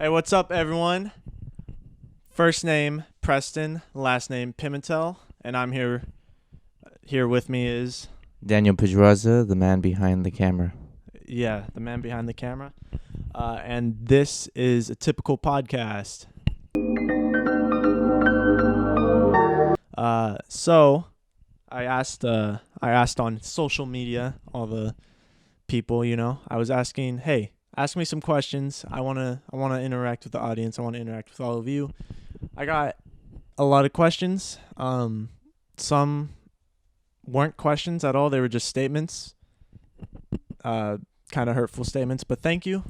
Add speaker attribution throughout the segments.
Speaker 1: Hey, what's up, everyone? First name Preston, last name Pimentel, and I'm here. Here with me is
Speaker 2: Daniel Pdog, the man behind the camera.
Speaker 1: the man behind the camera, and this is a typical podcast. So I asked on social media, all the people, I was asking, hey, ask me some questions. I wanna interact with the audience. I want to interact with all of you. I got a lot of questions. Some weren't questions at all. They were just statements, kind of hurtful statements. But thank you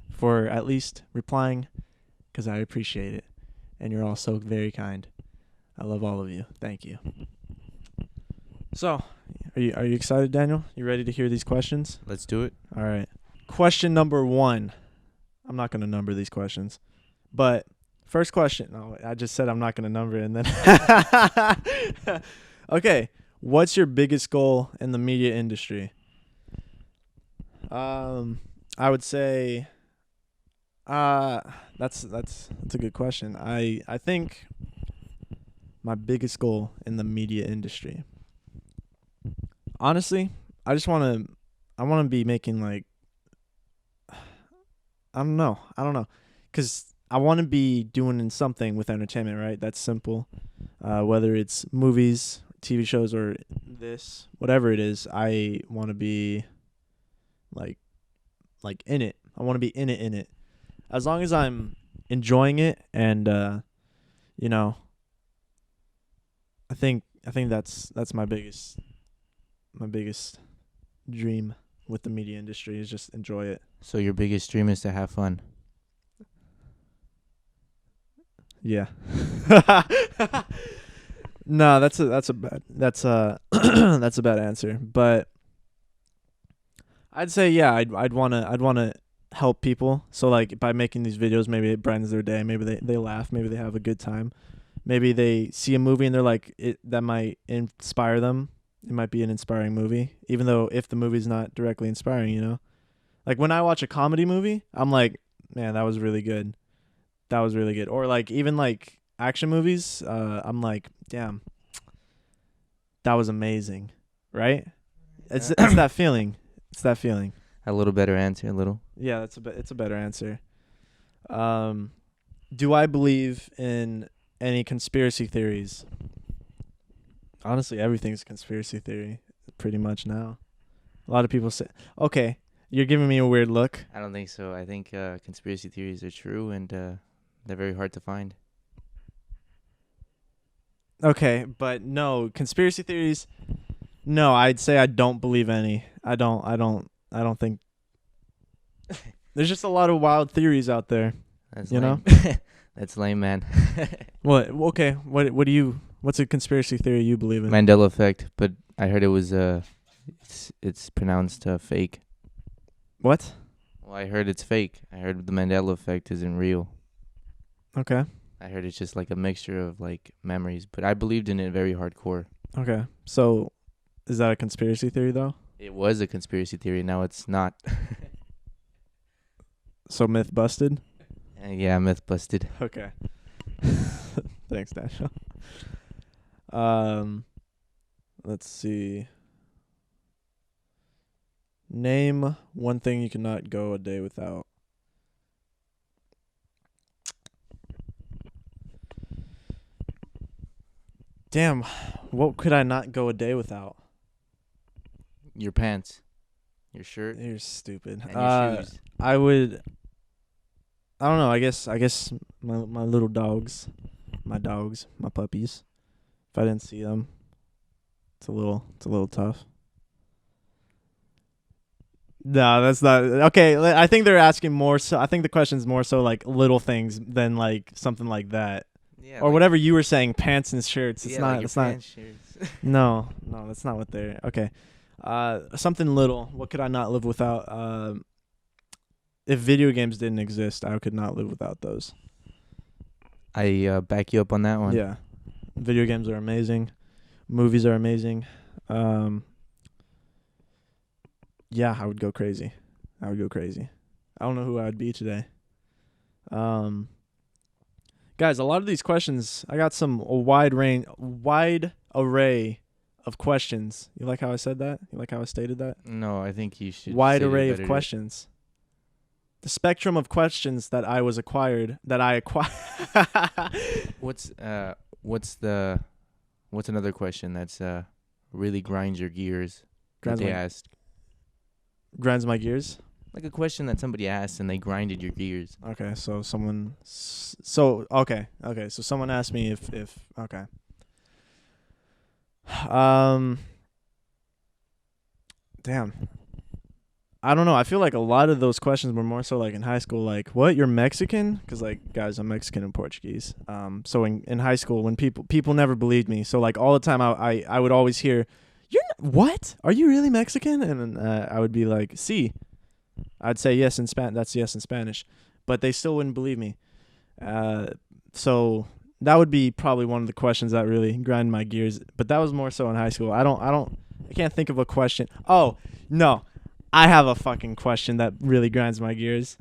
Speaker 1: for at least replying, because I appreciate it, and you're all so very kind. I love all of you. Thank you. So, are you excited, Daniel? You ready to hear these questions?
Speaker 2: Let's do it.
Speaker 1: All right. Question number 1. I'm not going to number these questions, but first question. No, I just said I'm not going to number it, and then. Okay. What's your biggest goal in the media industry? I would say. That's a good question. I think my biggest goal in the media industry. Honestly, I want to be making like. I don't know, because I want to be doing something with entertainment, right? That's simple. Whether it's movies, TV shows, or this, whatever it is, I want to be like in it. I want to be in it. As long as I'm enjoying it, and I think that's my biggest dream with the media industry, is just enjoy it.
Speaker 2: So your biggest dream is to have fun.
Speaker 1: Yeah. No, that's a bad that's a bad answer. But I'd say I'd wanna help people. So like by making these videos, maybe it brightens their day. Maybe they laugh. Maybe they have a good time. Maybe they see a movie and they're like, that might inspire them. It might be an inspiring movie, even though if the movie's not directly inspiring. Like when I watch a comedy movie, I'm like, man, that was really good. That was really good. Or like even like action movies, I'm like, damn, that was amazing, right? It's that feeling. It's that feeling.
Speaker 2: A little better answer, a little.
Speaker 1: Yeah, it's a better answer. Do I believe in any conspiracy theories? Honestly, everything's a conspiracy theory pretty much now. A lot of people say, okay, you're giving me a weird look.
Speaker 2: I don't think so. I think conspiracy theories are true, and they're very hard to find.
Speaker 1: Okay, but no, conspiracy theories. No, I'd say I don't believe any. I don't think. There's just a lot of wild theories out there.
Speaker 2: That's
Speaker 1: you
Speaker 2: lame.
Speaker 1: know?
Speaker 2: That's lame, man.
Speaker 1: What? Okay. What's a conspiracy theory you believe in?
Speaker 2: Mandela effect, but I heard it was it's pronounced fake.
Speaker 1: What?
Speaker 2: Well, I heard it's fake. I heard the Mandela effect isn't real.
Speaker 1: Okay.
Speaker 2: I heard it's just like a mixture of like memories, but I believed in it very hardcore.
Speaker 1: Okay. So, is that a conspiracy theory though?
Speaker 2: It was a conspiracy theory. Now it's not.
Speaker 1: So myth busted?
Speaker 2: Yeah, myth busted.
Speaker 1: Okay. Thanks, Daniel. Let's see. Name one thing you cannot go a day without. Damn, what could I not go a day without?
Speaker 2: Your pants, your shirt,
Speaker 1: You're stupid.
Speaker 2: and your shoes.
Speaker 1: I don't know. I guess my little dogs, my puppies. If I didn't see them, it's a little tough. No, that's not okay. I think they're asking more. So I think the question's more so like little things than like something like that,
Speaker 2: Yeah,
Speaker 1: or
Speaker 2: like,
Speaker 1: whatever you were saying. Pants and shirts. It's
Speaker 2: yeah,
Speaker 1: not.
Speaker 2: like
Speaker 1: It's
Speaker 2: your
Speaker 1: not.
Speaker 2: pants, shirts.
Speaker 1: No, that's not what they're. Okay. Something little. What could I not live without? If video games didn't exist, I could not live without those.
Speaker 2: I back you up on that one.
Speaker 1: Yeah, video games are amazing. Movies are amazing. Yeah, I would go crazy. I don't know who I would be today. Guys, a lot of these questions, I got a wide array of questions. You like how I said that? You like how I stated that?
Speaker 2: No, I think you should.
Speaker 1: Wide
Speaker 2: state it
Speaker 1: array of
Speaker 2: better.
Speaker 1: questions. The spectrum of questions that I acquired.
Speaker 2: What's another question that's really grinds your gears?
Speaker 1: Grinds
Speaker 2: that they
Speaker 1: my-
Speaker 2: asked.
Speaker 1: Grinds my gears.
Speaker 2: Like a question that somebody asked and they grinded your gears.
Speaker 1: Okay, so someone. Okay. So someone asked me if. Okay. Damn. I don't know. I feel like a lot of those questions were more so like in high school, like, what, you're Mexican? Because, like, guys, I'm Mexican and Portuguese. So in high school, when people never believed me. So, like, all the time I would always hear, what? Are you really Mexican? And then I would be like, sí. I'd say yes in Spanish. That's yes in Spanish. But they still wouldn't believe me. So that would be probably one of the questions that really grind my gears. But that was more so in high school. I can't think of a question. Oh, no. I have a fucking question that really grinds my gears.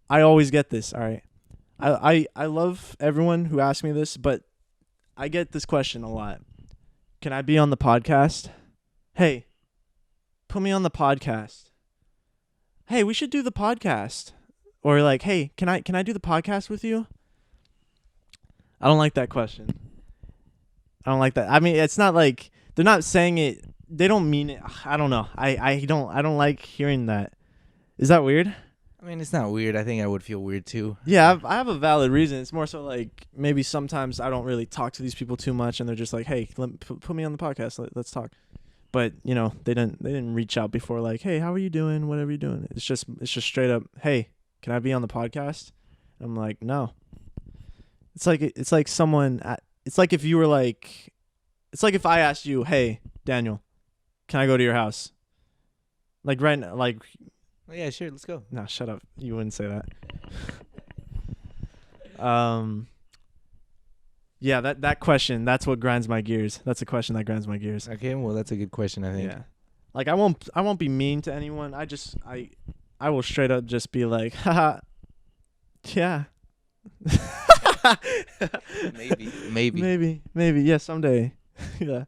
Speaker 1: I always get this, all right? I love everyone who asks me this, but I get this question a lot. Can I be on the podcast? Hey, put me on the podcast. Hey, we should do the podcast. Or like, hey, can I do the podcast with you? I don't like that question. I don't like that. I mean, it's not like they're not saying it. They don't mean it. I don't know. I don't like hearing that. Is that weird?
Speaker 2: I mean, it's not weird. I think I would feel weird too.
Speaker 1: Yeah, I have a valid reason. It's more so like maybe sometimes I don't really talk to these people too much, and they're just like, "Hey, put me on the podcast. Let's talk." But they didn't reach out before like, "Hey, how are you doing? Whatever you doing." It's just straight up, "Hey, can I be on the podcast?" I'm like, "No." It's like someone. It's like if you were like, it's like if I asked you, "Hey, Daniel, can I go to your house?" Like right now, like.
Speaker 2: Oh, yeah, sure. Let's go.
Speaker 1: No, shut up. You wouldn't say that. Yeah, that question, that's what grinds my gears. That's a question that grinds my gears.
Speaker 2: Okay, well, that's a good question, I think.
Speaker 1: Yeah. Like I won't be mean to anyone. I will straight up just be like, haha. Yeah. Maybe. Yeah, someday. Yeah.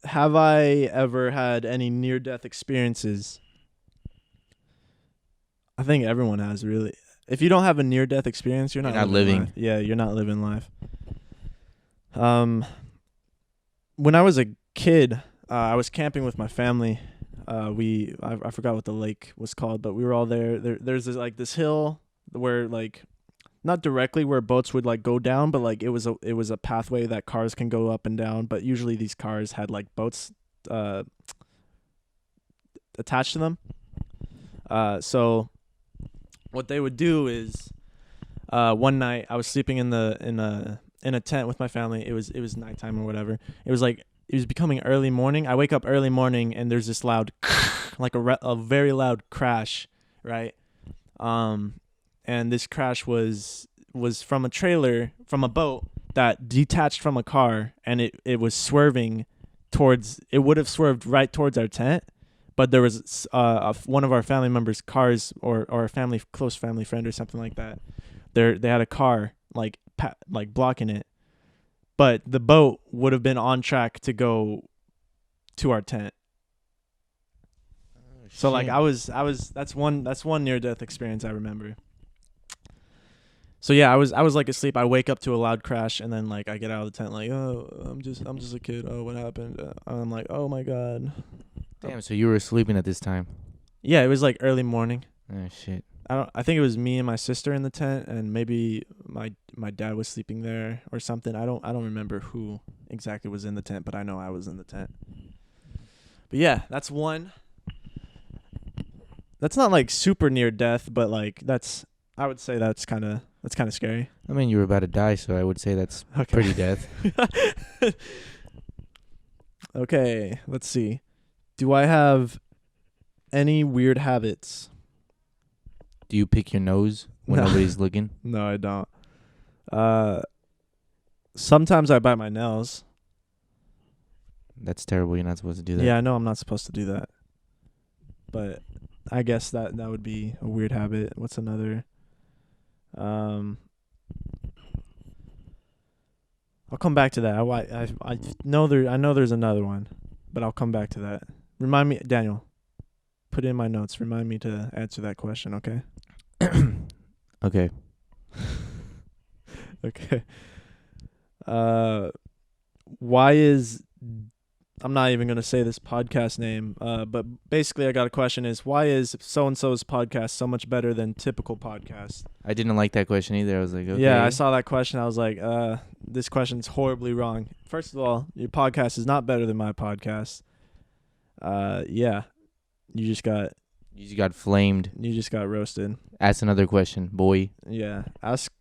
Speaker 1: Have I ever had any near-death experiences? I think everyone has, really. If you don't have a near-death experience, you're not living life. Yeah, you're not living life. When I was a kid, I was camping with my family. I forgot what the lake was called, but we were all there. There's this hill where like, not directly where boats would like go down, but like it was a pathway that cars can go up and down. But usually these cars had like boats attached to them. So what they would do is, one night I was sleeping in a tent with my family. It was nighttime or whatever. It was becoming early morning. I wake up early morning and there's this loud, like a very loud crash, right? And this crash was from a boat that detached from a car, and it was swerving it would have swerved right towards our tent, but there was one of our family members' cars or a close family friend or something like that. They had a car like blocking it, but the boat would have been on track to go to our tent. Oh, so like that's one near death experience I remember. So yeah, I was like asleep. I wake up to a loud crash, and then like I get out of the tent like, oh, I'm just a kid. Oh, what happened? I'm like, oh my god.
Speaker 2: Damn. So you were sleeping at this time?
Speaker 1: Yeah, it was like early morning.
Speaker 2: Oh shit.
Speaker 1: I think it was me and my sister in the tent, and maybe my dad was sleeping there or something. I don't remember who exactly was in the tent, but I know I was in the tent. But yeah, that's one. That's not like super near death, but like I would say that's kind of scary.
Speaker 2: I mean, you were about to die, so I would say that's pretty death.
Speaker 1: Okay, let's see. Do I have any weird habits?
Speaker 2: Do you pick your nose when nobody's looking?
Speaker 1: No, I don't. Sometimes I bite my nails.
Speaker 2: That's terrible. You're not supposed to do that.
Speaker 1: Yeah, I know I'm not supposed to do that. But I guess that would be a weird habit. What's another? I'll come back to that. I know there's another one, but I'll come back to that. Remind me, Daniel. Put it in my notes. Remind me to answer that question, okay?
Speaker 2: Okay.
Speaker 1: Okay. Why is I'm not even gonna say this podcast name, but basically I got a question is why is so and so's podcast so much better than typical podcasts?
Speaker 2: I didn't like that question either. I was like, okay.
Speaker 1: Yeah, I saw that question. I was like, this question's horribly wrong. First of all, your podcast is not better than my podcast. Yeah. You just got
Speaker 2: flamed.
Speaker 1: You just got roasted.
Speaker 2: Ask another question, boy.
Speaker 1: Yeah.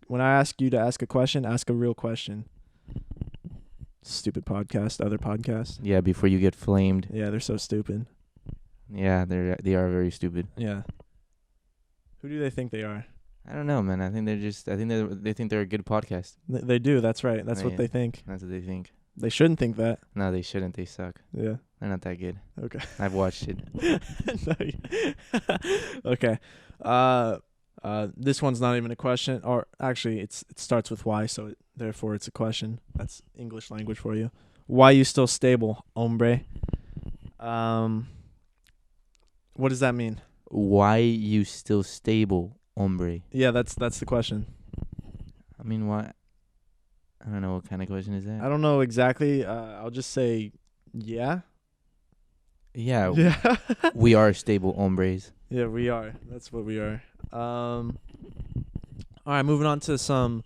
Speaker 1: When I ask you to ask a question, ask a real question. Stupid podcast, other podcasts.
Speaker 2: Yeah, before you get flamed.
Speaker 1: Yeah, they're so stupid.
Speaker 2: Yeah, they are very stupid.
Speaker 1: Yeah. Who do they think they are?
Speaker 2: I don't know, man. I think they think they're a good podcast.
Speaker 1: They do. That's right. That's what they think.
Speaker 2: That's what they think.
Speaker 1: They shouldn't think that.
Speaker 2: No, they shouldn't. They suck.
Speaker 1: Yeah.
Speaker 2: They're not that good.
Speaker 1: Okay.
Speaker 2: I've watched it.
Speaker 1: Okay. This one's not even a question, or actually, it starts with why, so therefore it's a question. That's English language for you. Why you still stable, hombre? What does that mean?
Speaker 2: Why you still stable, hombre?
Speaker 1: Yeah, that's the question.
Speaker 2: I mean, why? I don't know what kind of question is that.
Speaker 1: I don't know exactly. I'll just say, yeah.
Speaker 2: Yeah.
Speaker 1: Yeah.
Speaker 2: We are stable hombres.
Speaker 1: Yeah, we are. That's what we are. All right, moving on to some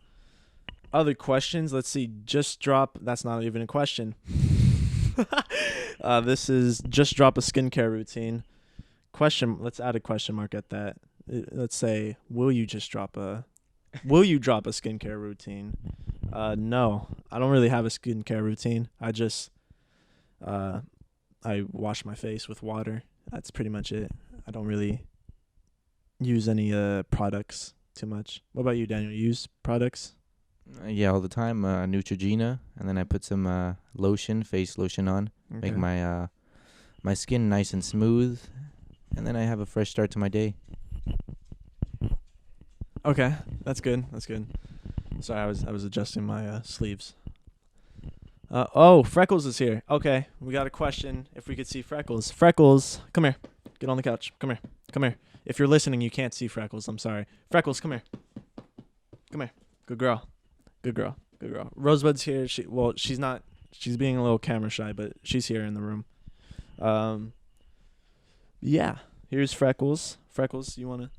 Speaker 1: other questions. Let's see. Just drop. That's not even a question. This is just drop a skincare routine. Question. Let's add a question mark at that. Let's say, will you drop a skincare routine? No, I don't really have a skincare routine. I just, I wash my face with water. That's pretty much it. I don't really use any products too much. What about you, Daniel? You use products?
Speaker 2: Yeah, all the time. Neutrogena, and then I put some face lotion on,
Speaker 1: Okay.
Speaker 2: make my my skin nice and smooth, and then I have a fresh start to my day.
Speaker 1: Okay, that's good. That's good. Sorry, I was adjusting my sleeves. Freckles is here. Okay, we got a question. If we could see Freckles. Freckles, come here. Get on the couch. Come here. Come here. If you're listening, you can't see Freckles. I'm sorry. Freckles, come here. Come here. Good girl. Good girl. Good girl. Rosebud's here. She's not. She's being a little camera shy, but she's here in the room. Yeah. Here's Freckles. Freckles, you wanna?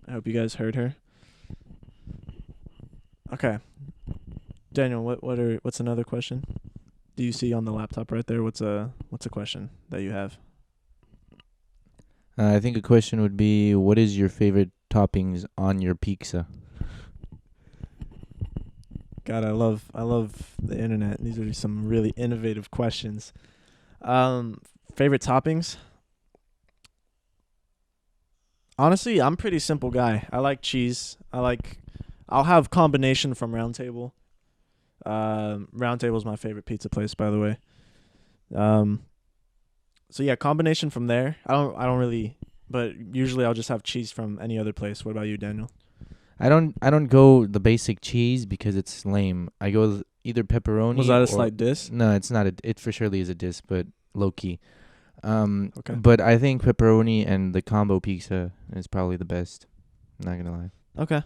Speaker 1: I hope you guys heard her. Okay. Daniel, what's another question? Do you see on the laptop right there? What's a question that you have?
Speaker 2: I think a question would be, what is your favorite toppings on your pizza?
Speaker 1: God, I love the internet. These are some really innovative questions. Favorite toppings? Honestly, I'm a pretty simple guy. I like cheese. I'll have combination from Round Table. Round Table is my favorite pizza place, by the way. So yeah, combination from there. I don't really, but usually I'll just have cheese from any other place. What about you, Daniel?
Speaker 2: I don't go the basic cheese because it's lame. I go either pepperoni.
Speaker 1: Was that a slight diss?
Speaker 2: No, it's not. It for surely is a diss, but low key.
Speaker 1: Okay.
Speaker 2: But I think pepperoni and the combo pizza is probably the best. I'm not gonna lie.
Speaker 1: Okay.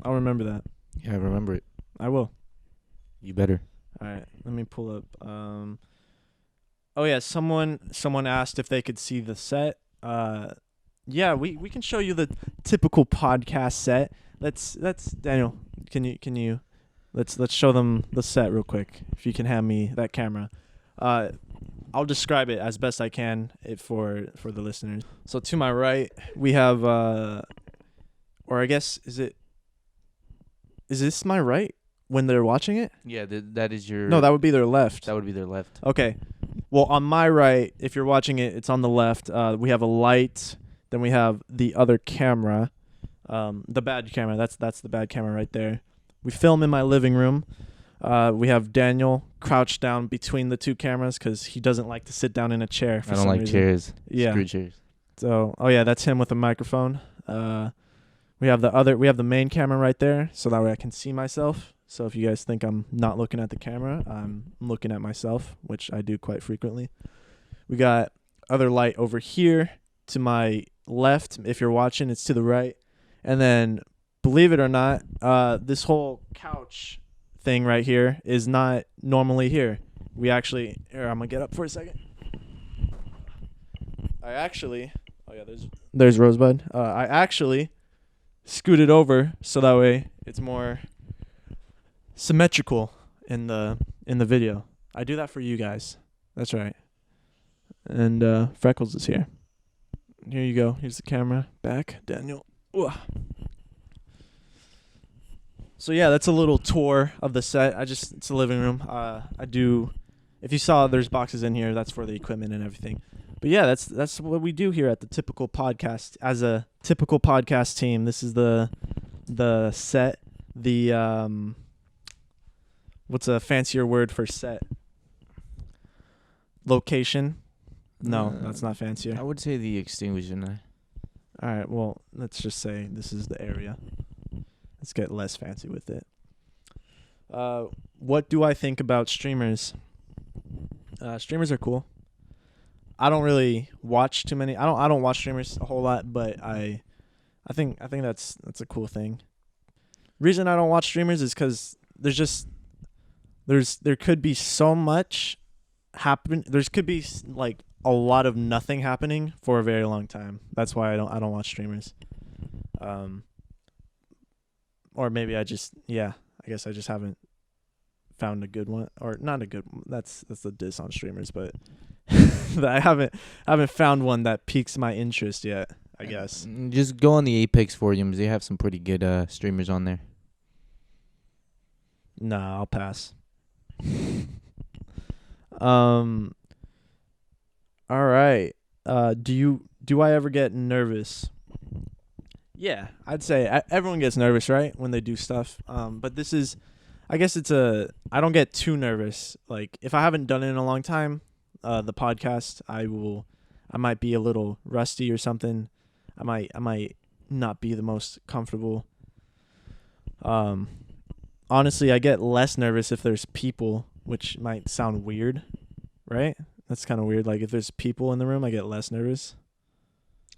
Speaker 1: I'll remember that.
Speaker 2: Yeah, I remember it.
Speaker 1: I will.
Speaker 2: You better.
Speaker 1: All right. Let me pull up. Oh yeah, someone asked if they could see the set. Yeah, we can show you the typical podcast set. Let's Daniel, can you let's show them the set real quick. If you can hand me that camera. I'll describe it as best I can for the listeners. So to my right, we have or I guess is this my right when they're watching it?
Speaker 2: Yeah, that is your.
Speaker 1: No, that would be their left.
Speaker 2: That would be their left.
Speaker 1: Okay. Well, on my right, if you're watching it, it's on the left. We have a light. Then we have the other camera, the bad camera. That's the bad camera right there. We film in my living room. We have Daniel crouched down between the two cameras because he doesn't like to sit down in a chair. For
Speaker 2: I don't
Speaker 1: some
Speaker 2: like
Speaker 1: reason.
Speaker 2: chairs.
Speaker 1: Yeah.
Speaker 2: Screw chairs.
Speaker 1: So, oh yeah, that's him with a microphone. We have the main camera right there, so that way I can see myself. So if you guys think I'm not looking at the camera, I'm looking at myself, which I do quite frequently. We got other light over here to my left. If you're watching, it's to the right. And then, believe it or not, this whole couch thing right here is not normally here. We actually, here, I'm gonna get up for a second. Oh yeah, there's Rosebud. I actually scooted over so that way it's more symmetrical in the video. I do that for you guys. That's right. And Freckles is here. Here you go. Here's the camera. Back, Daniel. Ooh. So yeah, that's a little tour of the set. It's a living room. If you saw, there's boxes in here. That's for the equipment and everything. But yeah, that's what we do here at the Typical Podcast. As a typical podcast team, this is the set. The what's a fancier word for set? Location. No, that's not fancier.
Speaker 2: I would say the extinguisher.
Speaker 1: All right, well, let's just say this is the area. Let's get less fancy with it. What do I think about streamers? Streamers are cool. I don't really watch too many. I don't watch streamers a whole lot, but I think that's a cool thing. Reason I don't watch streamers is because there could be so much happen. There could be like a lot of nothing happening for a very long time. That's why I don't watch streamers. Or maybe I guess I just haven't found a good one, or not a good one. That's a diss on streamers, but I haven't found one that piques my interest yet, I guess.
Speaker 2: Just go on the Apex forums. They have some pretty good streamers on there.
Speaker 1: Nah, I'll pass. All right. Do I ever get nervous? Yeah, I'd say everyone gets nervous, right, when they do stuff. But this is, I guess I don't get too nervous. Like if I haven't done it in a long time, the podcast, I might be a little rusty or something. I might not be the most comfortable. Honestly, I get less nervous if there's people, which might sound weird, right? That's kind of weird. Like if there's people in the room, I get less nervous.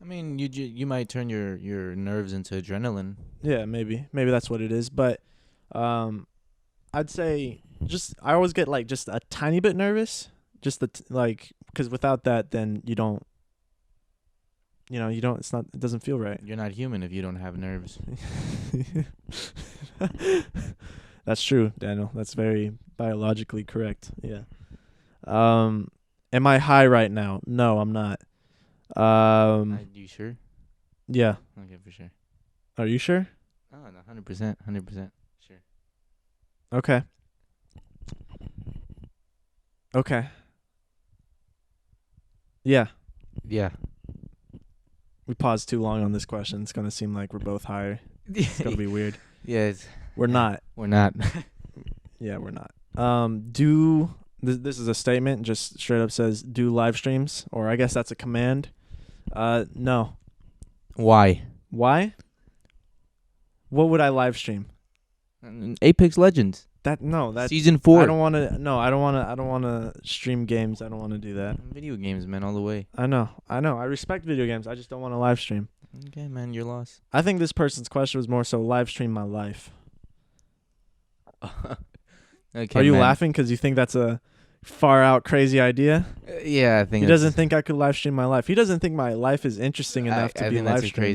Speaker 2: I mean, you might turn your nerves into adrenaline. Yeah,
Speaker 1: maybe that's what it is. But I'd say I always get like just a tiny bit nervous, just because without that, then you don't. It doesn't feel right.
Speaker 2: You're not human if you don't have nerves.
Speaker 1: That's true, Daniel. That's very biologically correct. Yeah. Am I high right now? No, I'm not.
Speaker 2: Are you sure?
Speaker 1: Yeah.
Speaker 2: Okay, for sure.
Speaker 1: Are you sure?
Speaker 2: Oh, no, 100%. Sure.
Speaker 1: Okay. Yeah.
Speaker 2: Yeah.
Speaker 1: We paused too long on this question. It's gonna seem like we're both high. It's gonna be weird.
Speaker 2: Yeah.
Speaker 1: We're not.
Speaker 2: We're not.
Speaker 1: Yeah, we're not. This is a statement. Just straight up says do live streams, or I guess that's a command. No.
Speaker 2: Why?
Speaker 1: What would I live stream?
Speaker 2: Apex Legends. Season 4.
Speaker 1: I don't want to stream games. I don't want to do that.
Speaker 2: Video games, man, all the way.
Speaker 1: I know. I respect video games. I just don't want to live stream.
Speaker 2: Okay, man, you're lost.
Speaker 1: I think this person's question was more so live stream my life.
Speaker 2: Okay.
Speaker 1: Are you laughing because you think that's a far out crazy idea?
Speaker 2: Yeah, I think
Speaker 1: he doesn't think I could live stream my life. He doesn't think my life is interesting enough to be live streamed.
Speaker 2: I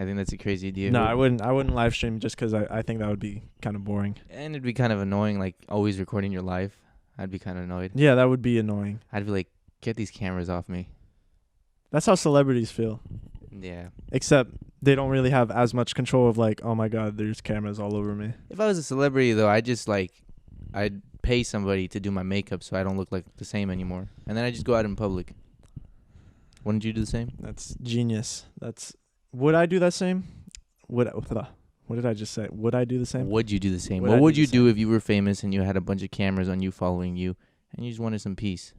Speaker 2: think that's a crazy idea.
Speaker 1: No, I wouldn't live stream just because I think that would be kind of boring.
Speaker 2: And it'd be kind of annoying, like always recording your life. I'd be kind of annoyed.
Speaker 1: Yeah, that would be annoying.
Speaker 2: I'd be like, get these cameras off me.
Speaker 1: That's how celebrities feel.
Speaker 2: Yeah.
Speaker 1: Except they don't really have as much control of like, oh my God, there's cameras all over me.
Speaker 2: If I was a celebrity though, I'd pay somebody to do my makeup so I don't look like the same anymore. And then I just go out in public. Wouldn't you do the same?
Speaker 1: That's genius. Would I do that same? Would What did I just say? Would I do the same?
Speaker 2: Would you do the same?
Speaker 1: Would
Speaker 2: What
Speaker 1: I
Speaker 2: would
Speaker 1: do
Speaker 2: you
Speaker 1: the
Speaker 2: do if you were famous and you had a bunch of cameras on you following you and you just wanted some peace?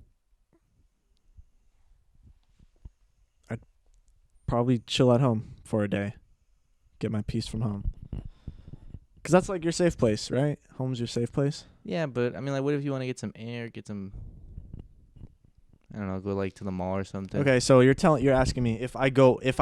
Speaker 1: Probably chill at home for a day. Get my peace from home. Because that's like your safe place, right? Home's your safe place.
Speaker 2: Yeah, but I mean, like, what if you want to get some air, get some, I don't know, go like to the mall or something?
Speaker 1: Okay, so you're asking me if I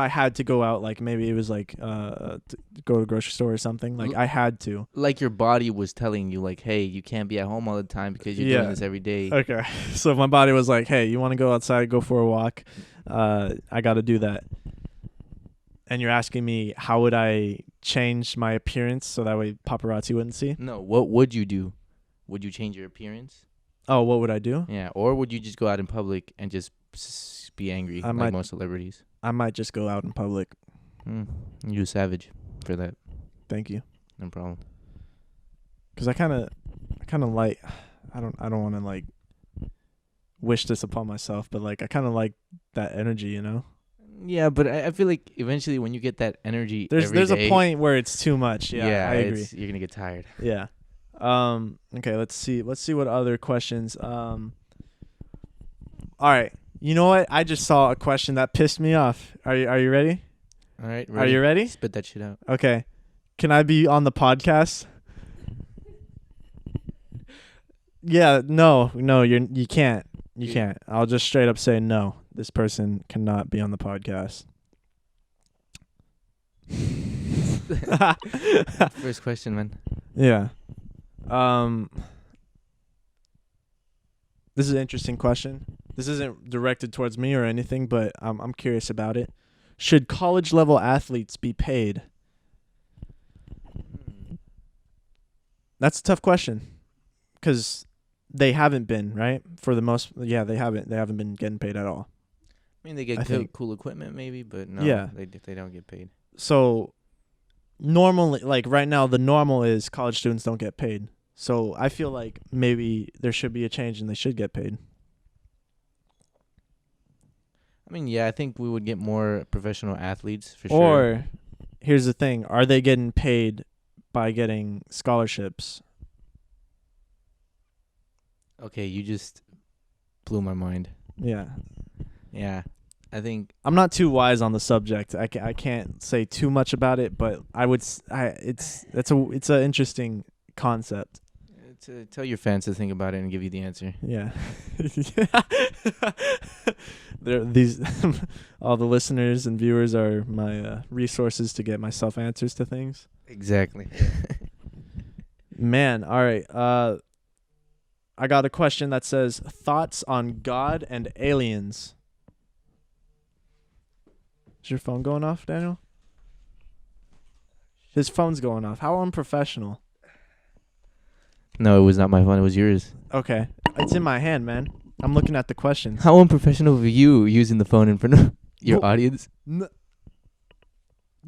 Speaker 1: had to go out, like maybe it was like to go to the grocery store or something, like I had to.
Speaker 2: Like your body was telling you, like, hey, you can't be at home all the time because you're doing this every day.
Speaker 1: Okay, so if my body was like, hey, you want to go outside, go for a walk, I got to do that. And you're asking me how would I change my appearance so that way paparazzi wouldn't see?
Speaker 2: No, what would you do? Would you change your appearance?
Speaker 1: Oh, what would I do?
Speaker 2: Yeah, or would you just go out in public and just be angry like most celebrities?
Speaker 1: I might just go out in public.
Speaker 2: You savage for that.
Speaker 1: Thank you.
Speaker 2: No problem.
Speaker 1: Because I kind of like, I don't want to like wish this upon myself, but like I kind of like that energy, you know?
Speaker 2: Yeah, but I feel like eventually when you get that energy,
Speaker 1: there's a point where it's too much. Yeah, I agree.
Speaker 2: You're gonna get tired.
Speaker 1: Yeah. Okay, let's see what other questions. All right. You know what? I just saw a question that pissed me off. Are you ready?
Speaker 2: All right.
Speaker 1: Ready? Are you ready?
Speaker 2: Spit that shit out.
Speaker 1: Okay. Can I be on the podcast? Yeah, no, you can't. You can't. I'll just straight up say no. This person cannot be on the podcast.
Speaker 2: First question, man.
Speaker 1: Yeah. This is an interesting question. This isn't directed towards me or anything, but I'm curious about it. Should college level athletes be paid? That's a tough question, because they haven't been, right? For the most, yeah, they haven't been getting paid at all.
Speaker 2: I mean, they get cool equipment maybe, but no,
Speaker 1: yeah,
Speaker 2: they don't get paid.
Speaker 1: So normally, like right now, the normal is college students don't get paid. So I feel like maybe there should be a change and they should get paid.
Speaker 2: I mean, yeah, I think we would get more professional athletes for sure.
Speaker 1: Or here's the thing, are they getting paid by getting scholarships?
Speaker 2: Okay, you just blew my mind.
Speaker 1: Yeah.
Speaker 2: Yeah. I think
Speaker 1: I'm not too wise on the subject. I can't say too much about it, but it's an interesting concept.
Speaker 2: Tell your fans to think about it and give you the answer.
Speaker 1: Yeah. All the listeners and viewers are my resources to get myself answers to things.
Speaker 2: Exactly.
Speaker 1: Man, all right. I got a question that says thoughts on God and aliens. Is your phone going off, Daniel? His phone's going off. How unprofessional.
Speaker 2: No, it was not my phone. It was yours.
Speaker 1: Okay. It's in my hand, man. I'm looking at the questions.
Speaker 2: How unprofessional of you using the phone in front of your audience?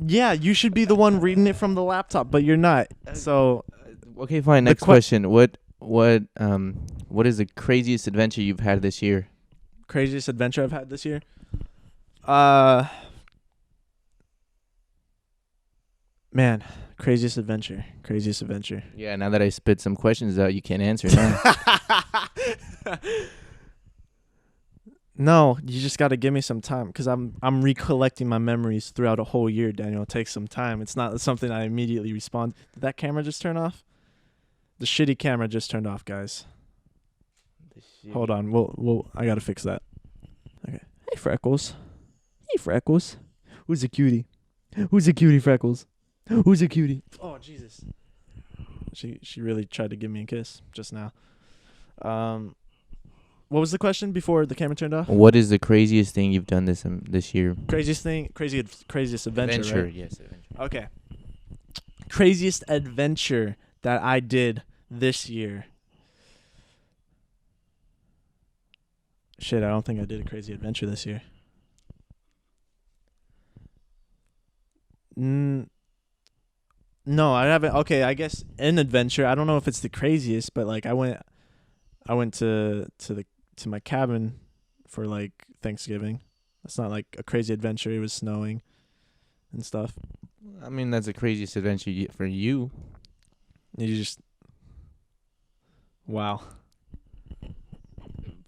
Speaker 1: Yeah, you should be the one reading it from the laptop, but you're not. So,
Speaker 2: okay, fine. Next question. What is the craziest adventure you've had this year?
Speaker 1: Craziest adventure I've had this year? Man, craziest adventure.
Speaker 2: Yeah, now that I spit some questions out, you can't answer now.
Speaker 1: No, you just got to give me some time, because I'm recollecting my memories throughout a whole year, Daniel. It takes some time. It's not something I immediately respond. Did that camera just turn off? The shitty camera just turned off, guys. Hold on. I got to fix that. Okay. Hey, Freckles. Who's a cutie? Freckles? Who's a cutie? Oh, Jesus. She really tried to give me a kiss just now. What was the question before the camera turned off?
Speaker 2: What is the craziest thing you've done this year?
Speaker 1: Craziest adventure, right?
Speaker 2: Yes, adventure.
Speaker 1: Okay. Craziest adventure that I did this year. Shit, I don't think I did a crazy adventure this year. No, I haven't. Okay, I guess an adventure. I don't know if it's the craziest, but like I went to my cabin for like Thanksgiving. That's not like a crazy adventure. It was snowing and stuff.
Speaker 2: I mean, that's the craziest adventure for you.
Speaker 1: You just wow.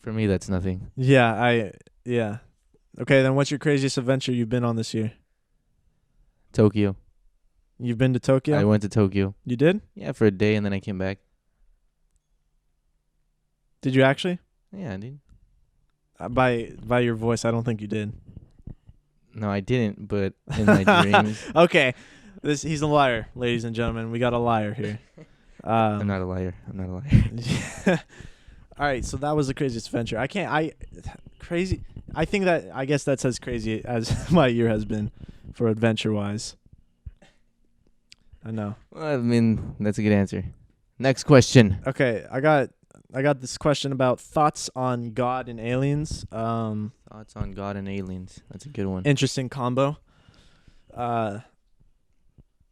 Speaker 2: For me, that's nothing.
Speaker 1: Yeah. Okay, then what's your craziest adventure you've been on this year?
Speaker 2: Tokyo.
Speaker 1: You've been to Tokyo?
Speaker 2: I went to Tokyo.
Speaker 1: You did?
Speaker 2: Yeah, for a day, and then I came back.
Speaker 1: Did you actually?
Speaker 2: Yeah, I did.
Speaker 1: By your voice, I don't think you did.
Speaker 2: No, I didn't, but in my dreams.
Speaker 1: Okay. He's a liar, ladies and gentlemen. We got a liar here.
Speaker 2: I'm not a liar.
Speaker 1: All right, so that was the craziest adventure. I guess that's as crazy as my year has been for adventure-wise. I know.
Speaker 2: Well, I mean, that's a good answer. Next question.
Speaker 1: Okay, I got this question about thoughts on God and aliens.
Speaker 2: Thoughts on God and aliens. That's a good one.
Speaker 1: Interesting combo.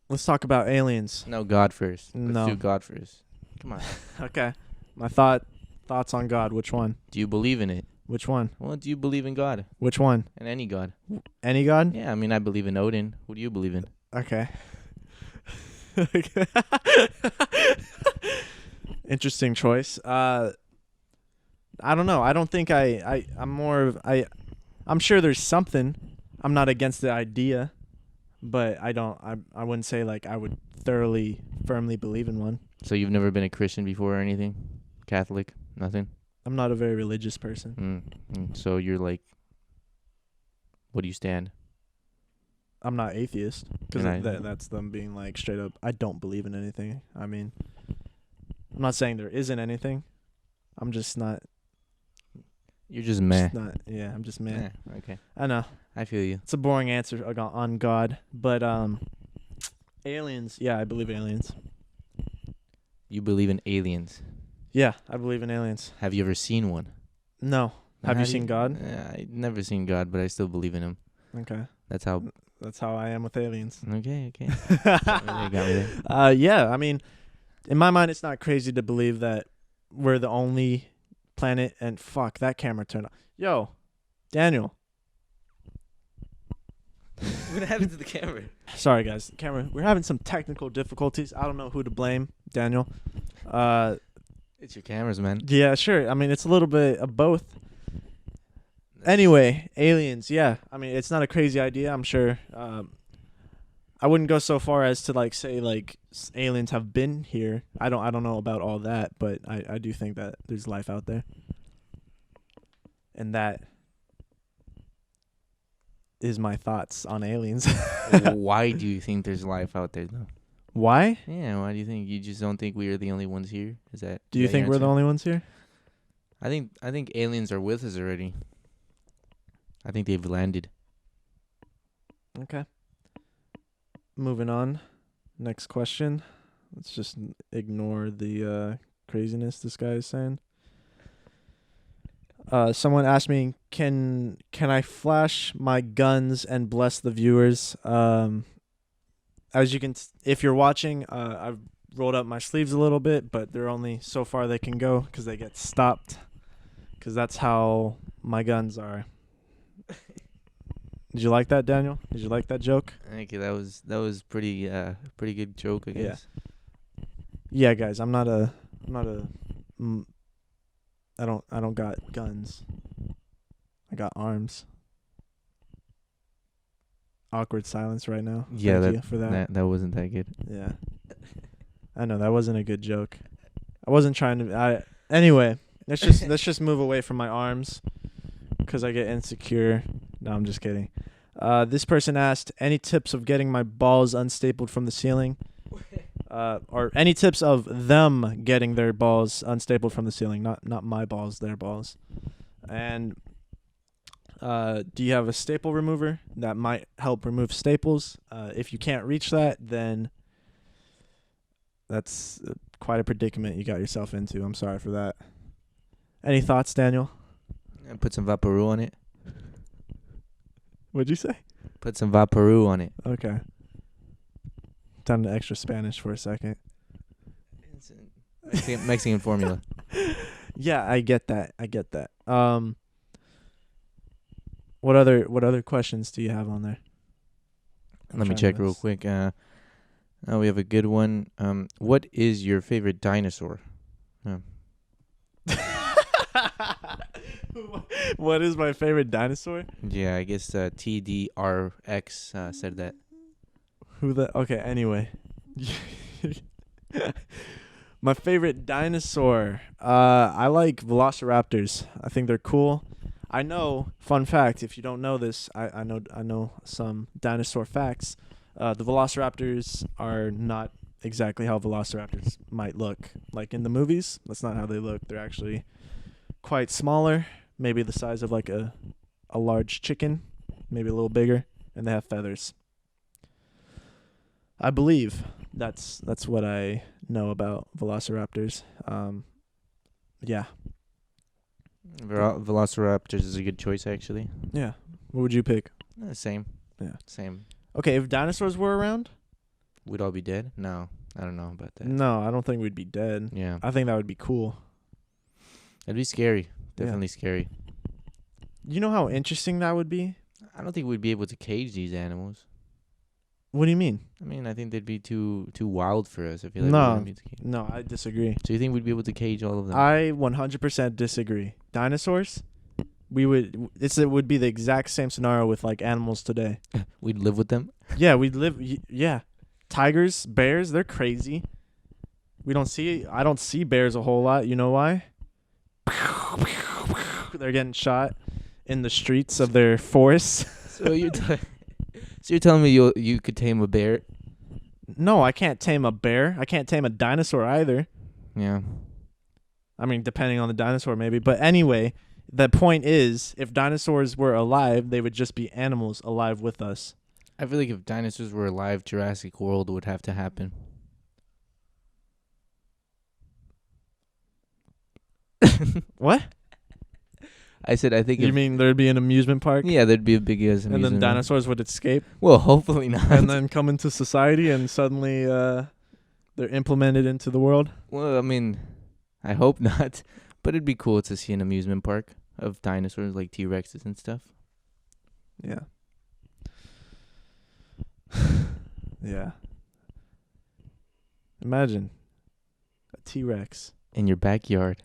Speaker 1: Let's talk about aliens.
Speaker 2: No, God first.
Speaker 1: No.
Speaker 2: Let's do God first. Come on.
Speaker 1: Okay. My thoughts on God. Which one?
Speaker 2: Do you believe in it?
Speaker 1: Which one?
Speaker 2: Well, do you believe in God?
Speaker 1: Which one?
Speaker 2: And any God?
Speaker 1: Any God?
Speaker 2: Yeah, I mean, I believe in Odin. Who do you believe in?
Speaker 1: Okay. Interesting choice. I don't know. I don't think I'm sure there's something. I'm not against the idea, but I wouldn't say like I would firmly believe in one.
Speaker 2: So you've never been a Christian before or anything? Catholic? Nothing?
Speaker 1: I'm not a very religious person.
Speaker 2: So you're like, what do you stand?
Speaker 1: I'm not atheist, because
Speaker 2: And
Speaker 1: that's them being like straight up, I don't believe in anything. I mean, I'm not saying there isn't anything. I'm just not.
Speaker 2: You're just meh.
Speaker 1: I'm just meh.
Speaker 2: Okay.
Speaker 1: I know.
Speaker 2: I feel you.
Speaker 1: It's a boring answer on God, but aliens. Yeah, I believe aliens.
Speaker 2: You believe in aliens?
Speaker 1: Yeah, I believe in aliens.
Speaker 2: Have you ever seen one?
Speaker 1: No. Have you seen God?
Speaker 2: Yeah, I've never seen God, but I still believe in him.
Speaker 1: Okay.
Speaker 2: That's how
Speaker 1: I am with aliens.
Speaker 2: Okay. Got me there.
Speaker 1: Yeah, I mean, in my mind, it's not crazy to believe that we're the only planet. And fuck, that camera turned on. Yo, Daniel.
Speaker 2: What happened to the camera?
Speaker 1: Sorry, guys. Camera. We're having some technical difficulties. I don't know who to blame, Daniel.
Speaker 2: It's your cameras, man.
Speaker 1: Yeah, sure. I mean, it's a little bit of both. Anyway, aliens. Yeah, I mean, it's not a crazy idea. I'm sure. I wouldn't go so far as to like say like aliens have been here. I don't know about all that, but I do think that there's life out there, and that is my thoughts on aliens.
Speaker 2: Why do you think there's life out there, though?
Speaker 1: Why?
Speaker 2: Yeah, why do you think? You just don't think we are the only ones here? Is that?
Speaker 1: Do you think we're the only ones here?
Speaker 2: I think aliens are with us already. I think they've landed.
Speaker 1: Okay. Moving on. Next question. Let's just ignore the craziness this guy is saying. Someone asked me, can I flash my guns and bless the viewers? As you can, if you're watching, I've rolled up my sleeves a little bit, but they're only so far they can go because they get stopped. Because that's how my guns are. Did you like that, Daniel? Did you like that joke?
Speaker 2: Thank you. That was pretty good joke, I guess.
Speaker 1: Yeah, guys. I don't got guns. I got arms. Awkward silence right now.
Speaker 2: Yeah,
Speaker 1: Thank you for that.
Speaker 2: That wasn't that good.
Speaker 1: Yeah. I know that wasn't a good joke. I wasn't trying to. Anyway, let's just move away from my arms, because I get insecure. No, I'm just kidding. This person asked, any tips of getting my balls unstapled from the ceiling? Or any tips of them getting their balls unstapled from the ceiling, not my balls, their balls. And do you have a staple remover that might help remove staples? If you can't reach that, then that's quite a predicament you got yourself into. I'm sorry for that. Any thoughts, Daniel?
Speaker 2: Put some Vaporub on it.
Speaker 1: What'd you say?
Speaker 2: Put some Vaporub on it.
Speaker 1: Okay. Done the extra Spanish for a second.
Speaker 2: It's Mexican formula.
Speaker 1: Yeah, I get that. What other questions do you have on there?
Speaker 2: Let me
Speaker 1: trying
Speaker 2: check real
Speaker 1: this.
Speaker 2: quick. We have a good one. What is your favorite dinosaur?
Speaker 1: What is my favorite dinosaur?
Speaker 2: Yeah, I guess TDRX said that.
Speaker 1: Okay, anyway. My favorite dinosaur. I like velociraptors. I think they're cool. I know, fun fact, if you don't know this, I know some dinosaur facts. The velociraptors are not exactly how velociraptors might look. Like in the movies, that's not how they look. They're actually quite smaller, maybe the size of like a large chicken, maybe a little bigger, and they have feathers. I believe that's what I know about velociraptors. Yeah.
Speaker 2: Velociraptors is a good choice, actually.
Speaker 1: Yeah. What would you pick?
Speaker 2: Same.
Speaker 1: Yeah.
Speaker 2: Same.
Speaker 1: Okay, if dinosaurs were around?
Speaker 2: We'd all be dead? No, I don't know about that.
Speaker 1: No, I don't think we'd be dead.
Speaker 2: Yeah.
Speaker 1: I think that would be cool.
Speaker 2: It'd be scary.
Speaker 1: Yeah.
Speaker 2: Definitely scary.
Speaker 1: You know how interesting that would be?
Speaker 2: I don't think we'd be able to cage these animals.
Speaker 1: What do you mean?
Speaker 2: I mean, I think they'd be too wild for us. I feel like we
Speaker 1: No.
Speaker 2: wouldn't be able to cage.
Speaker 1: No, I disagree.
Speaker 2: So you think we'd be able to cage all of them?
Speaker 1: I 100% disagree. Dinosaurs? It would be the exact same scenario with like animals today.
Speaker 2: We'd live with them?
Speaker 1: Yeah, we'd live. Yeah, tigers, bears, they're crazy. I don't see bears a whole lot. You know why? They're getting shot in the streets of their forests.
Speaker 2: So you're telling me you could tame a bear?
Speaker 1: No, I can't tame a bear. I can't tame a dinosaur either.
Speaker 2: Yeah.
Speaker 1: I mean, depending on the dinosaur, maybe. But anyway, the point is, if dinosaurs were alive, they would just be animals alive with us.
Speaker 2: I feel like if dinosaurs were alive, Jurassic World would have to happen.
Speaker 1: What?
Speaker 2: I said I think
Speaker 1: You mean there'd be an amusement park?
Speaker 2: yeah, there'd be a big ass
Speaker 1: And then dinosaurs would escape
Speaker 2: Well, hopefully not.
Speaker 1: and then come into society and suddenly they're implemented into the world?
Speaker 2: Well, I mean, I hope not. But it'd be cool to see an amusement park of dinosaurs like T-Rexes and stuff.
Speaker 1: Yeah. Yeah. Imagine a T-Rex.
Speaker 2: In your backyard.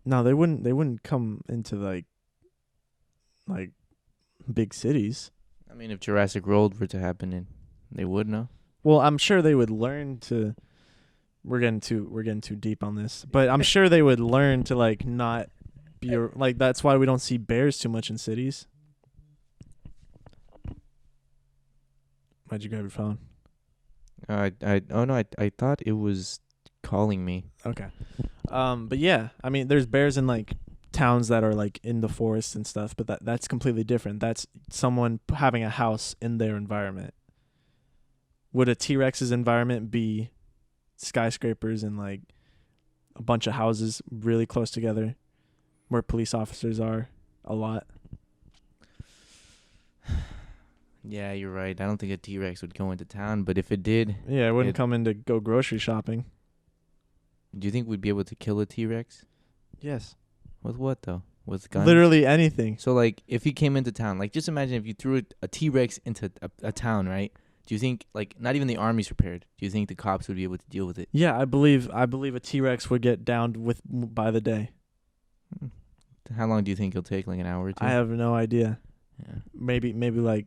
Speaker 1: No, they wouldn't come into like big cities.
Speaker 2: I mean, if Jurassic World were to happen, they would know.
Speaker 1: Well, I'm sure they would learn to. We're getting too deep on this, but I'm sure they would learn to like not be like. That's why we don't see bears too much in cities. Why'd you grab your phone?
Speaker 2: I thought it was calling me.
Speaker 1: Okay. But yeah, I mean, there's bears in like towns that are like in the forest and stuff, but that's completely different. That's someone having a house in their environment. Would a T-Rex's environment be skyscrapers and like a bunch of houses really close together where police officers are a lot?
Speaker 2: Yeah, you're right. I don't think a T-Rex would go into town, but if it did,
Speaker 1: Yeah, it wouldn't come in to go grocery shopping.
Speaker 2: do you think we'd be able to kill a T-Rex?
Speaker 1: Yes.
Speaker 2: With what, though? With guns?
Speaker 1: Literally anything.
Speaker 2: So, like, if he came into town, like, just imagine if you threw a T-Rex into a town, right? Do you think, like, not even the army's prepared? Do you think the cops would be able to deal with it?
Speaker 1: Yeah, I believe a T-Rex would get downed by the day.
Speaker 2: How long do you think it'll take? Like an hour or two?
Speaker 1: I have no idea.
Speaker 2: Yeah.
Speaker 1: Maybe like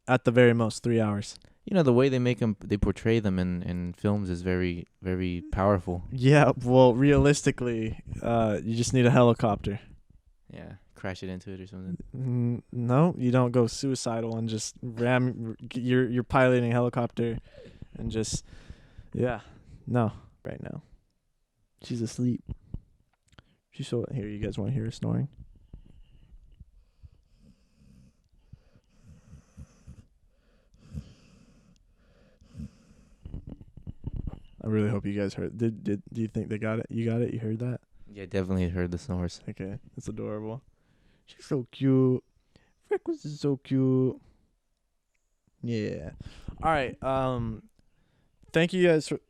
Speaker 1: at the very most 3 hours.
Speaker 2: You know, the way they portray them in films is very, very powerful.
Speaker 1: Yeah, well, realistically, you just need a helicopter.
Speaker 2: Yeah, crash it into it or something.
Speaker 1: No, you don't go suicidal and just ram. You're piloting a helicopter, and just no, right now. She's asleep. She's so here. You guys want to hear her snoring? I really hope you guys heard. Do you think they got it? You got it? You heard that?
Speaker 2: Yeah, definitely heard the snores.
Speaker 1: Okay, that's adorable. She's so cute. Freckles is so cute. Yeah. All right. Thank you guys for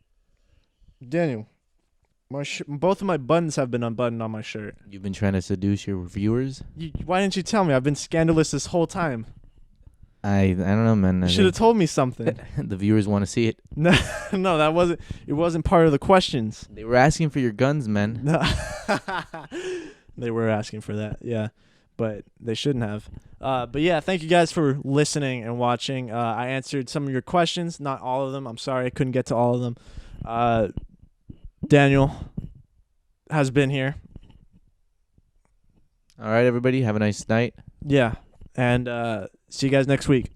Speaker 1: Daniel. Both of my buttons have been unbuttoned on my shirt.
Speaker 2: You've been trying to seduce your viewers?
Speaker 1: Why didn't you tell me? I've been scandalous this whole time.
Speaker 2: I don't know, man.
Speaker 1: You should have told me something.
Speaker 2: The viewers want to see it.
Speaker 1: No, no, that wasn't. It wasn't part of the questions.
Speaker 2: They were asking for your guns, man.
Speaker 1: No. They were asking for that, yeah, but they shouldn't have. But yeah, thank you guys for listening and watching. I answered some of your questions, not all of them. I'm sorry I couldn't get to all of them. Daniel has been here.
Speaker 2: All right, everybody. Have a nice night.
Speaker 1: Yeah, and see you guys next week.